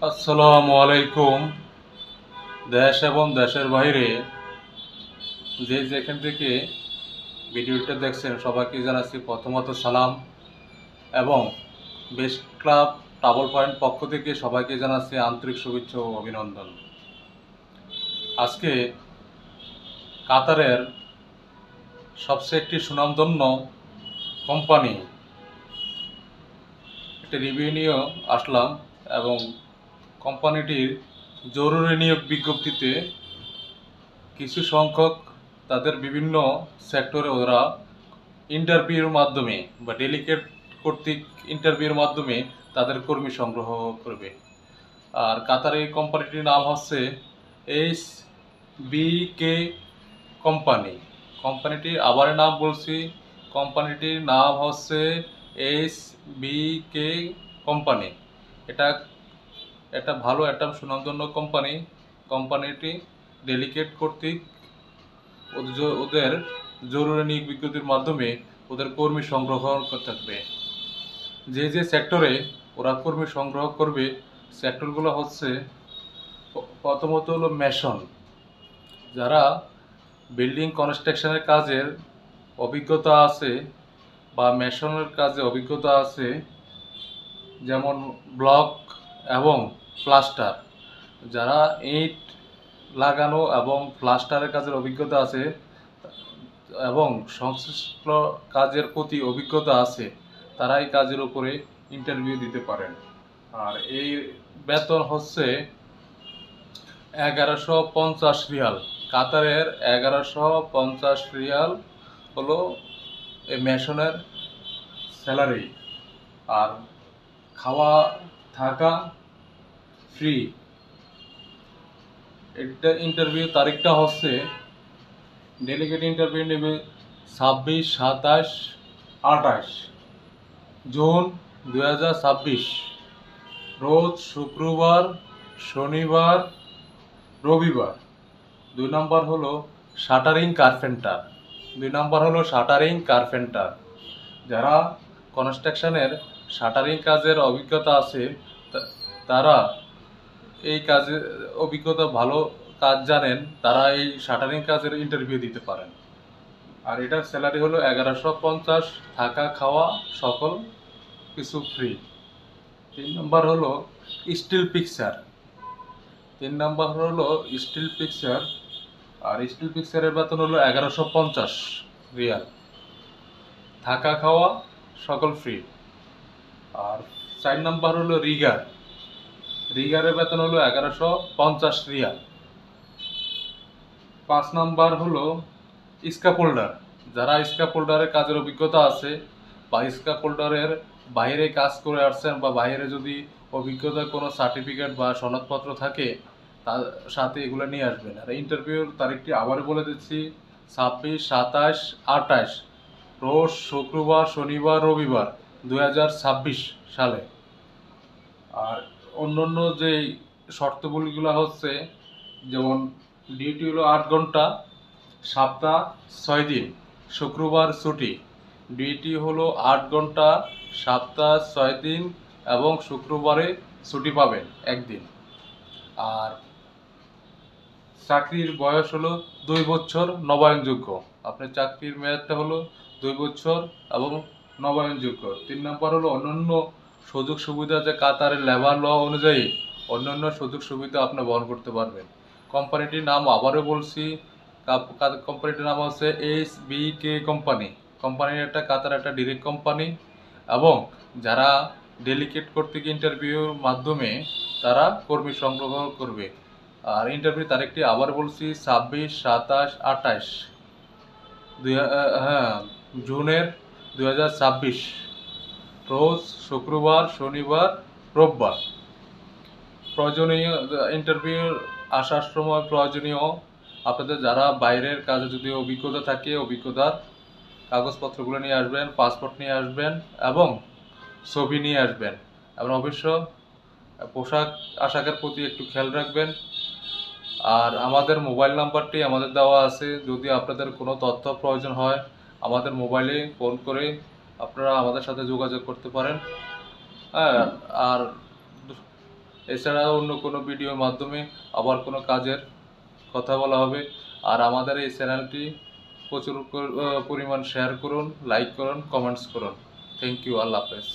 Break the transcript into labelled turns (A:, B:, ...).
A: আসসালামু আলাইকুম। দেশ এবং দেশের বাইরে যে যেখান থেকে ভিডিওটা দেখছেন সবাইকে জানাচ্ছি প্রথমত সালাম, এবং বেস্ট ক্লাব ট্রাভেল পয়েন্ট পক্ষ থেকে সবাইকে জানাচ্ছি আন্তরিক শুভেচ্ছা ও অভিনন্দন। আজকে কাতারের সবচেয়ে একটি সুনামধন্য কোম্পানি একটা রিভিউ নিয়ে আসলাম, এবং কোম্পানিটির জরুরি নিয়োগ বিজ্ঞপ্তিতে কিছু সংখ্যক তাদের বিভিন্ন সেক্টরে ওরা ইন্টারভিউর মাধ্যমে বা ডেলিগেট কর্তৃক ইন্টারভিউর মাধ্যমে তাদের কর্মী সংগ্রহ করবে। আর কাতার এই কোম্পানিটির নাম হচ্ছে এইচ বি কে কোম্পানি। কোম্পানিটির আবার নাম বলছি, কোম্পানিটির নাম হচ্ছে এইচ বি কে কোম্পানি। এটা এটা ভালো একটা সুনামধন্য কোম্পানি। কোম্পানিটি ডেলিগেট কর্তৃক ওদের জরুরি নিয়োগ বিজ্ঞপ্তির মাধ্যমে ওদের কর্মী সংগ্রহ থাকবে। যে যে সেক্টরে ওরা কর্মী সংগ্রহ করবে সেক্টরগুলো হচ্ছে, প্রথমত হলো মেশন, যারা বিল্ডিং কনস্ট্রাকশনের কাজের অভিজ্ঞতা আছে বা মেশনের কাজে অভিজ্ঞতা আছে, যেমন ব্লক এবং প্লাস্টার, যারা ইট লাগানো এবং প্লাস্টারের কাজের অভিজ্ঞতা আছে এবং সংশ্লিষ্ট কাজের প্রতি অভিজ্ঞতা আছে, তারা এই কাজের উপরে ইন্টারভিউ দিতে পারেন। আর এই বেতন হচ্ছে 1150 রিয়াল। কাতারের 1150 রিয়াল হলো এই মেশনের স্যালারি। আর খাওয়া থাকা ফ্রি। এটা ইন্টারভিউ তারিখটা হচ্ছে, ডেলিগেট ইন্টারভিউ নেবে 26, 27, 28 জুন 2026, রোজ শুক্রবার, শনিবার, রবিবার। 2 নম্বর হলো শাটারিং কার্পেন্টার। 2 নম্বর হলো শাটারিং কার্পেন্টার, যারা কনস্ট্রাকশনের শাটারিং কাজের অভিজ্ঞতা আছে, তারা এই কাজে অভিজ্ঞতা ভালো কাজ জানেন, তারা এই শাটারিং কাজের ইন্টারভিউ দিতে পারেন। আর এটার স্যালারি হলো 1150, থাকা খাওয়া সকল কিছু ফ্রি। 3 নম্বর হলো স্টিল পিকচার। 3 নম্বর হলো স্টিল পিকচার। আর স্টিল পিকচারের বেতন হলো 1150 রিয়াল, থাকা খাওয়া সকল ফ্রি। আর 4 নম্বর হলো রিগার। রিগারের বেতন হলো 1150 রিয়াল। 5 নম্বর হলো স্ক্যাফোল্ডার, যারা স্ক্যাফোল্ডারের কাজের অভিজ্ঞতা আছে বা স্ক্যাফোল্ডারের বাইরে কাজ করে আসছেন বা বাইরে যদি অভিজ্ঞতা কোনো সার্টিফিকেট বা সনদপত্র থাকে তার সাথে এগুলো নিয়ে আসবেন। আর ইন্টারভিউর তারিখটি আবার বলে দিচ্ছি, 26, 27, 28, রোজ শুক্রবার, শনিবার, রবিবার 2026 সালে। আর অন্যান্য যে শর্তাবলীগুলো হচ্ছে, যেমন ডিউটি হলো 8 ঘন্টা, সপ্তাহ 6 দিন, শুক্রবার ছুটি। ডিউটি হলো 8 ঘন্টা, সপ্তাহ 6 দিন, এবং শুক্রবারে ছুটি পাবেন একদিন। আর চাকরির বয়স হলো 2 বছর নবায়নযোগ্য। আপনার চাকরির মেয়াদটা হলো 2 বছর এবং নবায়নযোগ্য। 3 নম্বর হলো অন্যান্য সুযোগ সুবিধা, যে কাতারের লেবার ল অনুযায়ী অন্যান্য সুযোগ সুবিধা আপনি বহন করতে পারবেন। কোম্পানিটির নাম আবারও বলছি, কোম্পানিটির নাম হচ্ছে এইচ বি কে কোম্পানি। কোম্পানির একটা কাতার একটা ডিরেক্ট কোম্পানি, এবং যারা ডেলিগেট কর্তৃক ইন্টারভিউর মাধ্যমে তারা কর্মী সংগ্রহ করবে। আর ইন্টারভিউ তারিখটি আবার বলছি, 26, 27, 28 হ্যাঁ, জুনের 2026, রোজ শুক্রবার, শনিবার, রোববার। প্রয়োজনীয় ইন্টারভিউ আসার সময় প্রয়োজনীয় আপনাদের যারা বাইরের কাজে যদি অভিজ্ঞতা থাকে, অভিজ্ঞতার কাগজপত্রগুলো নিয়ে আসবেন, পাসপোর্ট নিয়ে আসবেন এবং ছবি নিয়ে আসবেন। এবং অবশ্য পোশাক আশাকের প্রতি একটু খেয়াল রাখবেন। আর আমাদের মোবাইল নাম্বারটি আমাদের দেওয়া আছে, যদি আপনাদের কোনো তথ্য প্রয়োজন হয় আমাদের মোবাইলে ফোন করে আপনারা আমাদের সাথে যোগাযোগ করতে পারেন। হ্যাঁ। আর এছাড়া অন্য কোনো ভিডিওর মাধ্যমে আবার কোনো কাজের কথা বলা হবে। আর আমাদের এই চ্যানেলটি প্রচুর পরিমাণ শেয়ার করুন, লাইক করুন, কমেন্টস করুন। থ্যাংক ইউ, আল্লাহ হাফেজ।